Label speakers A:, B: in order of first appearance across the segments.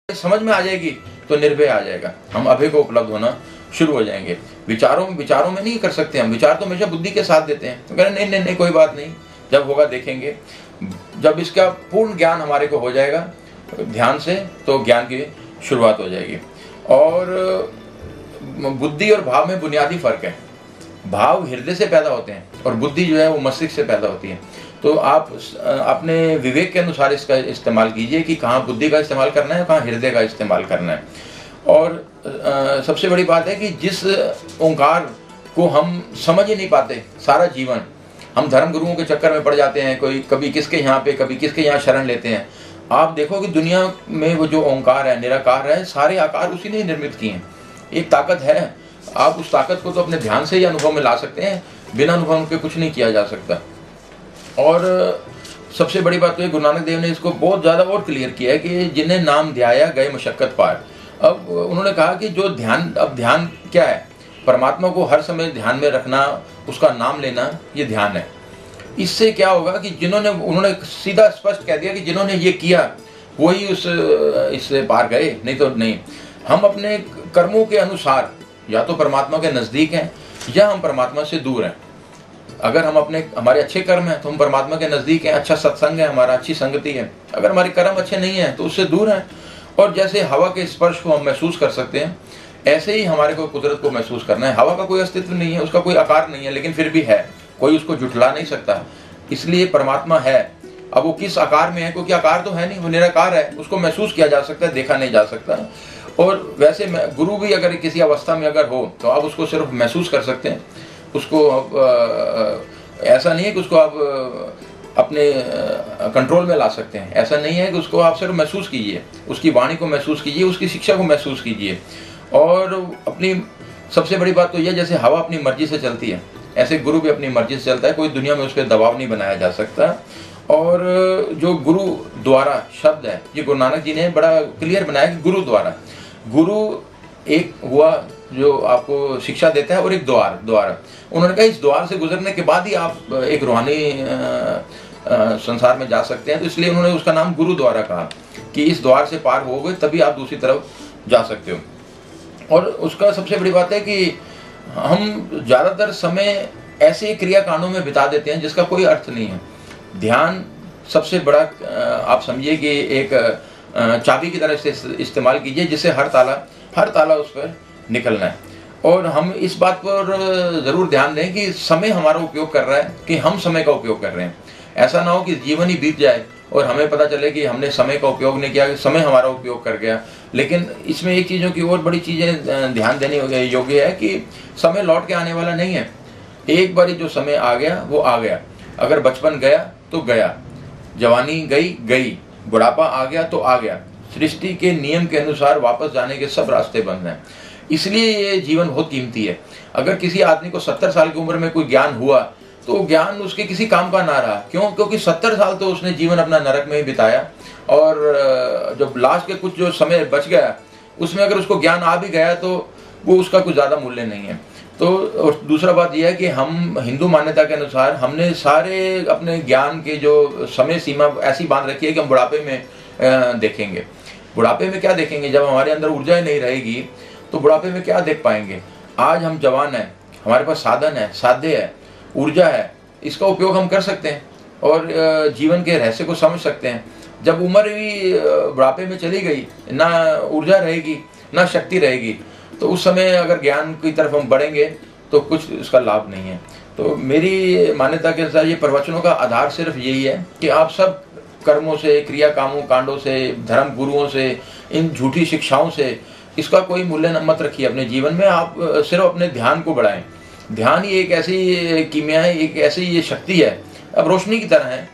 A: समझ में आ जाएगी तो निर्भय आ जाएगा, हम अभय को उपलब्ध होना शुरू हो जाएंगे। विचारों में नहीं कर सकते हम, विचार तो हमेशा बुद्धि के साथ देते हैं। तो कह रहे नहीं कोई बात नहीं, जब होगा देखेंगे। जब इसका पूर्ण ज्ञान हमारे को हो जाएगा ध्यान से, तो ज्ञान की शुरुआत हो जाएगी। और बुद्धि और भाव में बुनियादी फर्क है। भाव हृदय से पैदा होते हैं और बुद्धि जो है वो मस्तिष्क से पैदा होती है। तो आप अपने विवेक के अनुसार इसका इस्तेमाल कीजिए कि कहाँ बुद्धि का इस्तेमाल करना है, कहाँ हृदय का इस्तेमाल करना है। और सबसे बड़ी बात है कि जिस ओंकार को हम समझ ही नहीं पाते सारा जीवन, हम धर्म गुरुओं के चक्कर में पड़ जाते हैं, कोई कभी किसके यहाँ पे कभी किसके यहाँ शरण लेते हैं। आप देखो कि दुनिया में वो जो ओंकार है, निराकार है, सारे आकार उसी ने निर्मित किए हैं। एक ताकत है, आप उस ताकत को तो अपने ध्यान से ही अनुभव में ला सकते हैं, बिना अनुभव के कुछ नहीं किया जा सकता। और सबसे बड़ी बात तो है, गुरु नानक देव ने इसको बहुत ज़्यादा और क्लियर किया है कि जिन्हें नाम ध्याया गए मशक्कत पार। अब उन्होंने कहा कि जो ध्यान, अब ध्यान क्या है, परमात्मा को हर समय ध्यान में रखना, उसका नाम लेना, ये ध्यान है। इससे क्या होगा कि उन्होंने सीधा स्पष्ट कह दिया कि जिन्होंने ये किया वही इससे पार गए, नहीं तो नहीं। हम अपने कर्मों के अनुसार या तो परमात्मा के नज़दीक हैं या हम परमात्मा से दूर हैं। अगर हम हमारे अच्छे कर्म हैं तो हम परमात्मा के नज़दीक हैं, अच्छा सत्संग है हमारा, अच्छी संगति है। अगर हमारे कर्म अच्छे नहीं हैं तो उससे दूर हैं। और जैसे हवा के स्पर्श को हम महसूस कर सकते हैं, ऐसे ही हमारे को कुदरत को महसूस करना है। हवा का कोई अस्तित्व नहीं है, उसका कोई आकार नहीं है, लेकिन फिर भी है, कोई उसको जुटला नहीं सकता। इसलिए परमात्मा है। अब वो किस आकार में है, क्योंकि आकार तो है नहीं, वो निराकार है, उसको महसूस किया जा सकता है, देखा नहीं जा सकता। और वैसे गुरु भी अगर किसी अवस्था में अगर हो तो आप उसको सिर्फ महसूस कर सकते हैं। उसको ऐसा नहीं है कि उसको आप अपने कंट्रोल में ला सकते हैं, ऐसा नहीं है कि उसको आप सिर्फ महसूस कीजिए, उसकी वाणी को महसूस कीजिए, उसकी शिक्षा को महसूस कीजिए। और अपनी सबसे बड़ी बात तो यह, जैसे हवा अपनी मर्जी से चलती है, ऐसे गुरु भी अपनी मर्जी से चलता है, कोई दुनिया में उस पर दबाव नहीं बनाया जा सकता। और जो गुरु द्वारा शब्द है, ये गुरु नानक जी ने बड़ा क्लियर बनाया कि गुरु द्वारा, गुरु एक हुआ जो आपको शिक्षा देता है और एक द्वार। उन्होंने कहा इस द्वार से गुजरने के बाद ही आप एक रूहानी संसार में जा सकते हैं। तो इसलिए उन्होंने उसका नाम गुरु द्वारा कहा कि इस द्वार से पार हो गए तभी आप दूसरी तरफ जा सकते हो। और उसका सबसे बड़ी बात है कि हम ज़्यादातर समय ऐसे क्रियाकांडों में बिता देते हैं जिसका कोई अर्थ नहीं है। ध्यान सबसे बड़ा आप समझिए कि एक चाबी की तरह से इस्तेमाल कीजिए, जिससे हर ताला उस पर निकलना है। और हम इस बात पर ज़रूर ध्यान दें कि समय हमारा उपयोग कर रहा है कि हम समय का उपयोग कर रहे हैं। ऐसा ना हो कि जीवन ही बीत जाए और हमें पता चले कि हमने समय का उपयोग नहीं किया, समय हमारा उपयोग कर गया। लेकिन इसमें एक चीज़ों की और बड़ी चीज़ें ध्यान देने योग्य है कि समय लौट के आने वाला नहीं है। एक बार जो समय आ गया वो आ गया। अगर बचपन गया तो गया, जवानी गई, बुढ़ापा आ गया तो आ गया। सृष्टि के नियम के अनुसार वापस जाने के सब रास्ते बंद हैं। इसलिए ये जीवन बहुत कीमती है। अगर किसी आदमी को 70 साल की उम्र में कोई ज्ञान हुआ तो ज्ञान उसके किसी काम का ना रहा। क्यों? क्योंकि 70 साल तो उसने जीवन अपना नरक में ही बिताया, और जब लास्ट के कुछ जो समय बच गया उसमें अगर उसको ज्ञान आ भी गया तो वो उसका कुछ ज़्यादा मूल्य नहीं है। तो और दूसरा बात यह है कि हम हिंदू मान्यता के अनुसार हमने सारे अपने ज्ञान के जो समय सीमा ऐसी बांध रखी है कि हम बुढ़ापे में देखेंगे। बुढ़ापे में क्या देखेंगे? जब हमारे अंदर ऊर्जा ही नहीं रहेगी तो बुढ़ापे में क्या देख पाएंगे? आज हम जवान हैं, हमारे पास साधन है, साध्य है, ऊर्जा है, इसका उपयोग हम कर सकते हैं और जीवन के रहस्य को समझ सकते हैं। जब उम्र भी बुढ़ापे में चली गई, ना ऊर्जा रहेगी ना शक्ति रहेगी, तो उस समय अगर ज्ञान की तरफ हम बढ़ेंगे तो कुछ इसका लाभ नहीं है। तो मेरी मान्यता के अनुसार ये प्रवचनों का आधार सिर्फ यही है कि आप सब कर्मों से, क्रिया कांडों से, धर्म गुरुओं से, इन झूठी शिक्षाओं से इसका कोई मूल्य मत रखिए अपने जीवन में। आप सिर्फ अपने ध्यान को बढ़ाएं। ध्यान ही एक ऐसी कीमिया है, एक ऐसी ये शक्ति है, अब रोशनी की तरह है।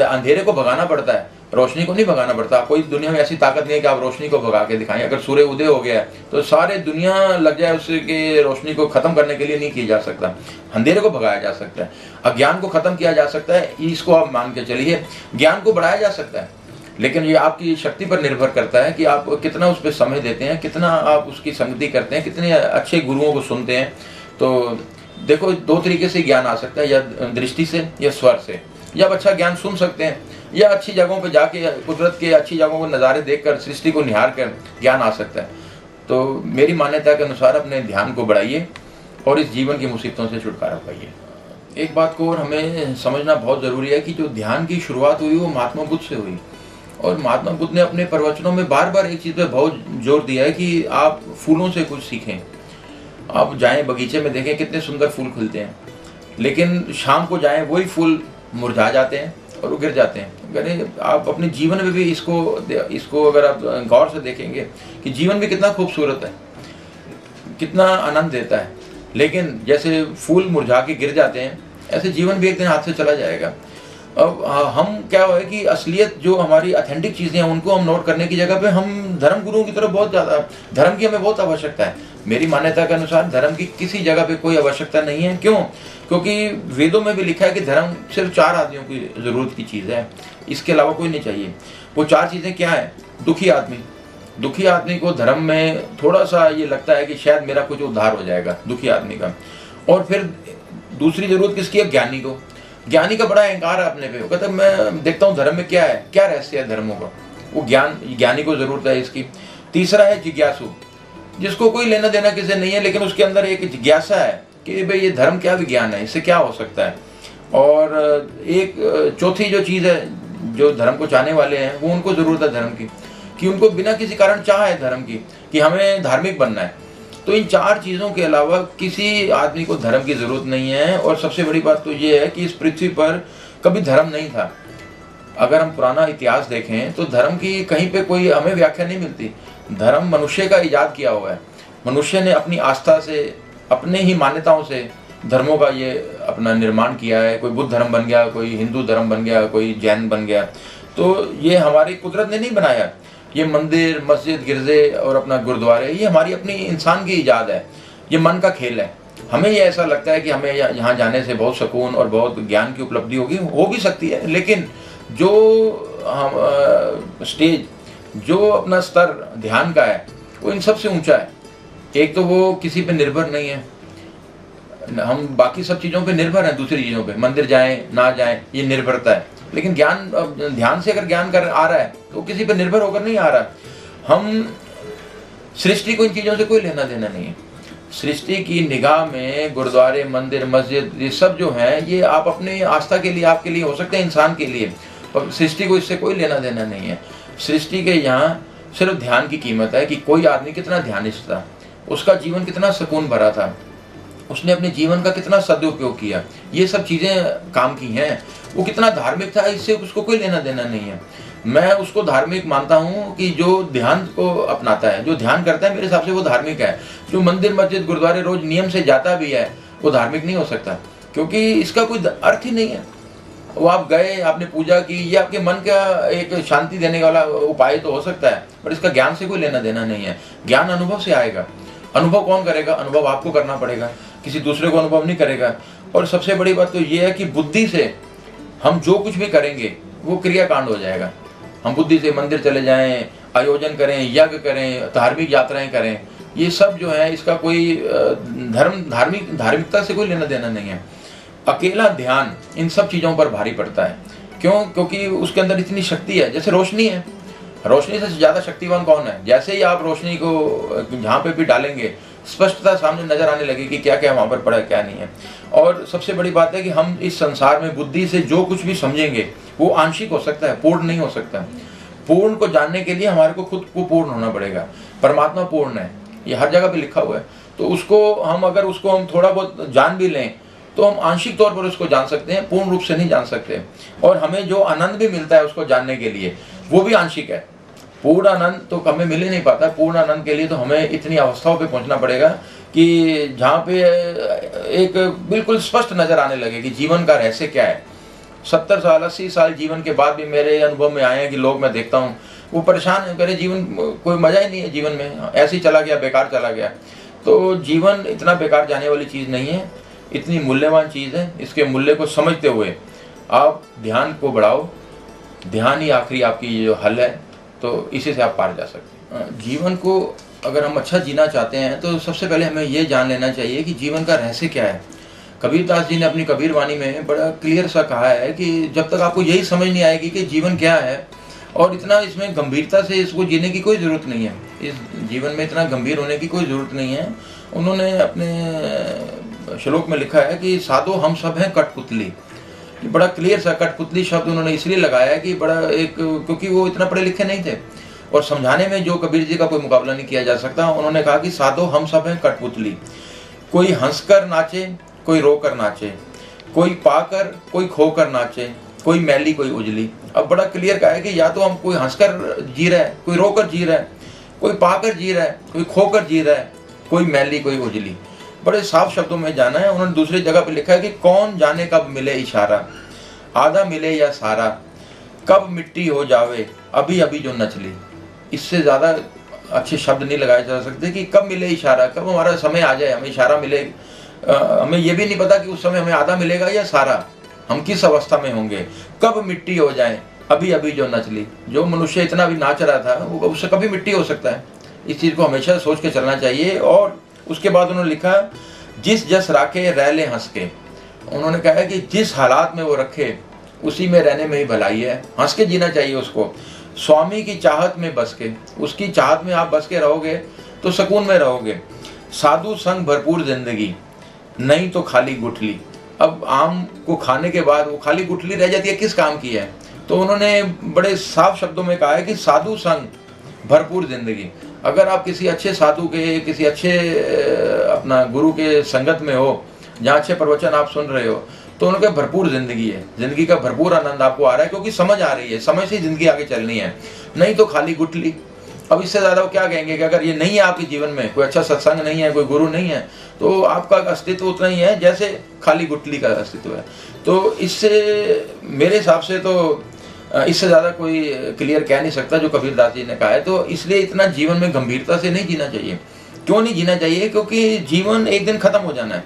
A: अंधेरे को भगाना पड़ता है, रोशनी को नहीं भगाना पड़ता। कोई दुनिया में ऐसी ताकत नहीं है कि आप रोशनी को भगा के दिखाएं। अगर सूर्य उदय हो गया है तो सारे दुनिया लग जाए उसके रोशनी को खत्म करने के लिए नहीं किया जा सकता। अंधेरे को भगाया जा सकता है, अज्ञान को खत्म किया जा सकता है, इसको आप मान के चलिए। ज्ञान को बढ़ाया जा सकता है, लेकिन ये आपकी शक्ति पर निर्भर करता है कि आप कितना उस पर समय देते हैं, कितना आप उसकी संगति करते हैं, कितने अच्छे गुरुओं को सुनते हैं। तो देखो, दो तरीके से ज्ञान आ सकता है, या दृष्टि से या स्वर से। या आप अच्छा ज्ञान सुन सकते हैं, या अच्छी जगहों पर जाके कुदरत के अच्छी जगहों को नज़ारे देखकर, सृष्टि को निहार कर ज्ञान आ सकता है। तो मेरी मान्यता के अनुसार अपने ध्यान को बढ़ाइए और इस जीवन की मुसीबतों से छुटकारा पाइए। एक बात को और हमें समझना बहुत ज़रूरी है कि जो ध्यान की शुरुआत हुई वो महात्मा बुद्ध से हुई, और महात्मा बुद्ध ने अपने प्रवचनों में बार बार एक चीज़ पे बहुत जोर दिया है कि आप फूलों से कुछ सीखें। आप जाएं बगीचे में, देखें कितने सुंदर फूल खिलते हैं, लेकिन शाम को जाएं वही फूल मुरझा जाते हैं और वो गिर जाते हैं। अगर आप अपने जीवन में भी इसको अगर आप गौर से देखेंगे कि जीवन भी कितना खूबसूरत है, कितना आनंद देता है, लेकिन जैसे फूल मुरझा के गिर जाते हैं ऐसे जीवन भी एक दिन हाथ से चला जाएगा। अब हम क्या है कि असलियत जो हमारी ऑथेंटिक चीज़ें हैं उनको हम नोट करने की जगह पे हम धर्म गुरुओं की तरफ बहुत ज़्यादा, धर्म की हमें बहुत आवश्यकता है। मेरी मान्यता के अनुसार धर्म की किसी जगह पे कोई आवश्यकता नहीं है। क्यों? क्योंकि वेदों में भी लिखा है कि धर्म सिर्फ 4 आदमियों की ज़रूरत की चीज़ है, इसके अलावा कोई नहीं चाहिए। वो 4 चीज़ें क्या है? दुखी आदमी को धर्म में थोड़ा सा ये लगता है कि शायद मेरा कुछ उद्धार हो जाएगा, दुखी आदमी का। और फिर दूसरी जरूरत किसकी है? ज्ञानी का बड़ा अहंकार है अपने पे। वो कहता है मैं देखता हूँ धर्म में क्या है, क्या रहस्य है धर्मों का, वो ज्ञानी को जरूरत है इसकी। तीसरा है जिज्ञासु, जिसको कोई लेना देना किसी नहीं है, लेकिन उसके अंदर एक जिज्ञासा है कि भाई ये धर्म क्या विज्ञान है, इससे क्या हो सकता है। और एक चौथी जो चीज़ है, जो धर्म को चाहने वाले हैं वो उनको ज़रूरत है धर्म की, कि उनको बिना किसी कारण चाह है धर्म की कि हमें धार्मिक बनना है। तो इन 4 चीज़ों के अलावा किसी आदमी को धर्म की ज़रूरत नहीं है। और सबसे बड़ी बात तो ये है कि इस पृथ्वी पर कभी धर्म नहीं था। अगर हम पुराना इतिहास देखें तो धर्म की कहीं पे कोई हमें व्याख्या नहीं मिलती। धर्म मनुष्य का इजाद किया हुआ है। मनुष्य ने अपनी आस्था से, अपने ही मान्यताओं से धर्मों का ये अपना निर्माण किया है। कोई बुद्ध धर्म बन गया, कोई हिंदू धर्म बन गया, कोई जैन बन गया। तो ये हमारी कुदरत ने नहीं बनाया। ये मंदिर, मस्जिद, गिरजे और अपना गुरुद्वारे, ये हमारी अपनी इंसान की इजाद है। ये मन का खेल है। हमें ये ऐसा लगता है कि हमें यहाँ जाने से बहुत सुकून और बहुत ज्ञान की उपलब्धि होगी, हो भी सकती है, लेकिन जो हम स्टेज, जो अपना स्तर ध्यान का है वो इन सब से ऊंचा है। एक तो वो किसी पे निर्भर नहीं है, हम बाकी सब चीज़ों पे निर्भर हैं, दूसरी चीज़ों पे, मंदिर जाएं ना जाएं ये निर्भरता है। लेकिन ध्यान से अगर ज्ञान कर आ रहा है तो किसी पर निर्भर होकर नहीं आ रहा। हम सृष्टि को इन चीज़ों से कोई लेना देना नहीं है। सृष्टि की निगाह में गुरुद्वारे, मंदिर, मस्जिद, ये सब जो है ये आप अपने आस्था के लिए, आपके लिए हो सकते हैं, इंसान के लिए, पर सृष्टि को इससे कोई लेना देना नहीं है। सृष्टि के यहाँ सिर्फ ध्यान की कीमत है कि कोई आदमी कितना ध्यानिष्ठ था, उसका जीवन कितना सुकून भरा था, उसने अपने जीवन का कितना सदुपयोग किया, ये सब चीज़ें काम की हैं। वो कितना धार्मिक था, इससे उसको कोई लेना देना नहीं है। मैं उसको धार्मिक मानता हूँ कि जो ध्यान को अपनाता है, जो ध्यान करता है, मेरे हिसाब से वो धार्मिक है। जो मंदिर, मस्जिद, गुरुद्वारे रोज नियम से जाता भी है वो धार्मिक नहीं हो सकता, क्योंकि इसका कोई अर्थ ही नहीं है। वो आप गए, आपने पूजा की, ये आपके मन का एक शांति देने वाला उपाय तो हो सकता है, पर इसका ज्ञान से कोई लेना देना नहीं है। ज्ञान अनुभव से आएगा। अनुभव कौन करेगा? अनुभव आपको करना पड़ेगा, किसी दूसरे को अनुभव नहीं करेगा। और सबसे बड़ी बात तो ये है कि बुद्धि से हम जो कुछ भी करेंगे वो क्रियाकांड हो जाएगा। हम बुद्धि से मंदिर चले जाएं, आयोजन करें, यज्ञ करें, धार्मिक यात्राएं करें, ये सब जो है इसका कोई धार्मिकता से कोई लेना देना नहीं है। अकेला ध्यान इन सब चीज़ों पर भारी पड़ता है। क्यों? क्योंकि उसके अंदर इतनी शक्ति है। जैसे रोशनी है, रोशनी से ज़्यादा शक्तिवान कौन है? जैसे ही आप रोशनी को जहाँ पे भी डालेंगे स्पष्टता सामने नजर आने लगी कि क्या क्या वहाँ पर पड़ा है, क्या नहीं है। और सबसे बड़ी बात है कि हम इस संसार में बुद्धि से जो कुछ भी समझेंगे वो आंशिक हो सकता है, पूर्ण नहीं हो सकता। पूर्ण को जानने के लिए हमारे को खुद को पूर्ण होना पड़ेगा। परमात्मा पूर्ण है, ये हर जगह पे लिखा हुआ है। तो उसको हम थोड़ा बहुत जान भी लें तो हम आंशिक तौर पर उसको जान सकते हैं, पूर्ण रूप से नहीं जान सकते। और हमें जो आनंद भी मिलता है उसको जानने के लिए वो भी आंशिक है। पूर्ण आनंद तो हमें मिल ही नहीं पाता। पूर्ण आनंद के लिए तो हमें इतनी अवस्थाओं पे पहुंचना पड़ेगा कि जहाँ पे एक बिल्कुल स्पष्ट नजर आने लगे कि जीवन का रहस्य क्या है। 70 साल 80 साल जीवन के बाद भी मेरे अनुभव में आए हैं कि लोग, मैं देखता हूँ वो परेशान है, मेरे जीवन कोई मजा ही नहीं है, जीवन में ऐसे ही चला गया, बेकार चला गया। तो जीवन इतना बेकार जाने वाली चीज़ नहीं है, इतनी मूल्यवान चीज़ है। इसके मूल्य को समझते हुए आप ध्यान को बढ़ाओ। ध्यान ही आखिरी आपकी जो हल है, तो इसी से आप पार जा सकते हैं। जीवन को अगर हम अच्छा जीना चाहते हैं तो सबसे पहले हमें ये जान लेना चाहिए कि जीवन का रहस्य क्या है। कबीरदास जी ने अपनी कबीर वाणी में बड़ा क्लियर सा कहा है कि जब तक आपको यही समझ नहीं आएगी कि जीवन क्या है और इतना इसमें गंभीरता से इसको जीने की कोई ज़रूरत नहीं है, इस जीवन में इतना गंभीर होने की कोई ज़रूरत नहीं है। उन्होंने अपने श्लोक में लिखा है कि साधो हम सब हैं कठपुतली। बड़ा क्लियर सा कठपुतली शब्द उन्होंने इसलिए लगाया कि बड़ा एक, क्योंकि वो इतना पढ़े लिखे नहीं थे और समझाने में जो कबीर जी का कोई मुकाबला नहीं किया जा सकता। उन्होंने कहा कि साधो हम सब हैं कठपुतली, कोई हंसकर नाचे कोई रोकर नाचे, कोई पाकर कोई खोकर नाचे, कोई मैली कोई उजली। अब बड़ा क्लियर कहा है कि या तो हम कोई हंसकर जी रहा है, कोई रोकर जी रहा है, कोई पाकर जी रहा है, कोई खोकर जी रहा है, कोई मैली कोई उजली। बड़े साफ शब्दों में जाना है। उन्होंने दूसरी जगह पे लिखा है कि कौन जाने कब मिले इशारा, आधा मिले या सारा, कब मिट्टी हो जावे अभी अभी जो नचली। इससे ज़्यादा अच्छे शब्द नहीं लगाए जा सकते कि कब मिले इशारा, कब हमारा समय आ जाए, हमें इशारा मिले। हमें ये भी नहीं पता कि उस समय हमें आधा मिलेगा या सारा, हम किस अवस्था में होंगे। कब मिट्टी हो जाए अभी अभी जो नचली। जो मनुष्य इतना भी नाच रहा था वो उससे कभी मिट्टी हो सकता है। इस चीज़ को हमेशा सोच के चलना चाहिए। और उसके बाद उन्होंने लिखा जिस जस राखे रह ले हंस के। उन्होंने कहा है कि जिस हालात में वो रखे उसी में रहने में ही भलाई है, हंस के जीना चाहिए उसको। स्वामी की चाहत में बस के, उसकी चाहत में आप बस के रहोगे तो सुकून में रहोगे। साधु संग भरपूर जिंदगी, नहीं तो खाली गुठली। अब आम को खाने के बाद वो खाली गुठली रह जाती है, किस काम की है। तो उन्होंने बड़े साफ शब्दों में कहा है कि साधु संग भरपूर जिंदगी। अगर आप किसी अच्छे साधु के, किसी अच्छे अपना गुरु के संगत में हो, जहाँ अच्छे प्रवचन आप सुन रहे हो, तो उनके भरपूर जिंदगी है, जिंदगी का भरपूर आनंद आपको आ रहा है, क्योंकि समझ आ रही है, समय से जिंदगी आगे चलनी है। नहीं तो खाली गुठली। अब इससे ज़्यादा वो क्या कहेंगे कि अगर ये नहीं है आपके जीवन में, कोई अच्छा सत्संग नहीं है, कोई गुरु नहीं है, तो आपका अस्तित्व उतना ही है जैसे खाली गुठली का अस्तित्व है। तो इससे मेरे हिसाब से तो इससे ज़्यादा कोई क्लियर कह नहीं सकता जो कबीरदास जी ने कहा है। तो इसलिए इतना जीवन में गंभीरता से नहीं जीना चाहिए। क्यों नहीं जीना चाहिए? क्योंकि जीवन एक दिन ख़त्म हो जाना है,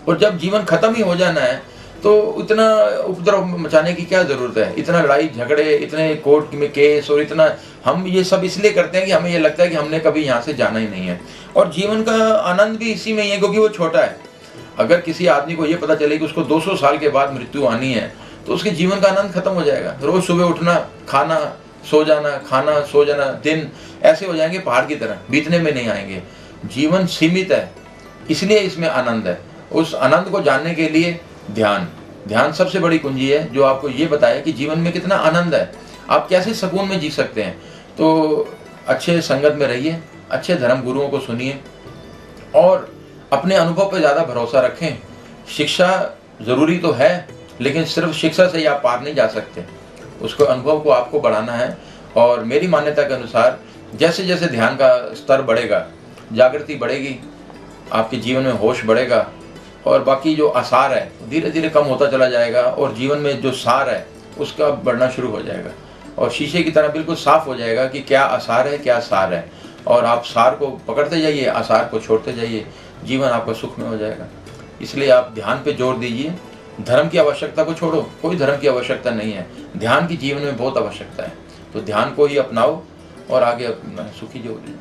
A: और जब जीवन ख़त्म ही हो जाना है तो इतना उपद्रव मचाने की क्या ज़रूरत है। इतना लड़ाई झगड़े, इतने कोर्ट में केस, और इतना हम ये सब इसलिए करते हैं कि हमें ये लगता है कि हमने कभी यहाँ से जाना ही नहीं है। और जीवन का आनंद भी इसी में ही है, क्योंकि वो छोटा है। अगर किसी आदमी को ये पता चले कि उसको 200 साल के बाद मृत्यु आनी है, तो उसके जीवन का आनंद खत्म हो जाएगा। रोज सुबह उठना, खाना, सो जाना, खाना, सो जाना, दिन ऐसे हो जाएंगे पहाड़ की तरह, बीतने में नहीं आएंगे। जीवन सीमित है, इसलिए इसमें आनंद है। उस आनंद को जानने के लिए ध्यान सबसे बड़ी कुंजी है, जो आपको ये बताए कि जीवन में कितना आनंद है, आप कैसे सुकून में जी सकते हैं। तो अच्छे संगत में रहिए, अच्छे धर्म गुरुओं को सुनिए, और अपने अनुभव पर ज़्यादा भरोसा रखें। शिक्षा ज़रूरी तो है, लेकिन सिर्फ शिक्षा से ही आप पार नहीं जा सकते। उसको, अनुभव को आपको बढ़ाना है। और मेरी मान्यता के अनुसार जैसे जैसे ध्यान का स्तर बढ़ेगा, जागृति बढ़ेगी, आपके जीवन में होश बढ़ेगा, और बाकी जो आसार है धीरे धीरे कम होता चला जाएगा, और जीवन में जो सार है उसका बढ़ना शुरू हो जाएगा, और शीशे की तरह बिल्कुल साफ हो जाएगा कि क्या आसार है, क्या सार है। और आप सार को पकड़ते जाइए, आसार को छोड़ते जाइए, जीवन आपका सुख में हो जाएगा। इसलिए आप ध्यान पे जोर दीजिए। धर्म की आवश्यकता को छोड़ो, कोई धर्म की आवश्यकता नहीं है, ध्यान की जीवन में बहुत आवश्यकता है। तो ध्यान को ही अपनाओ और आगे अपना सुखी जीवन।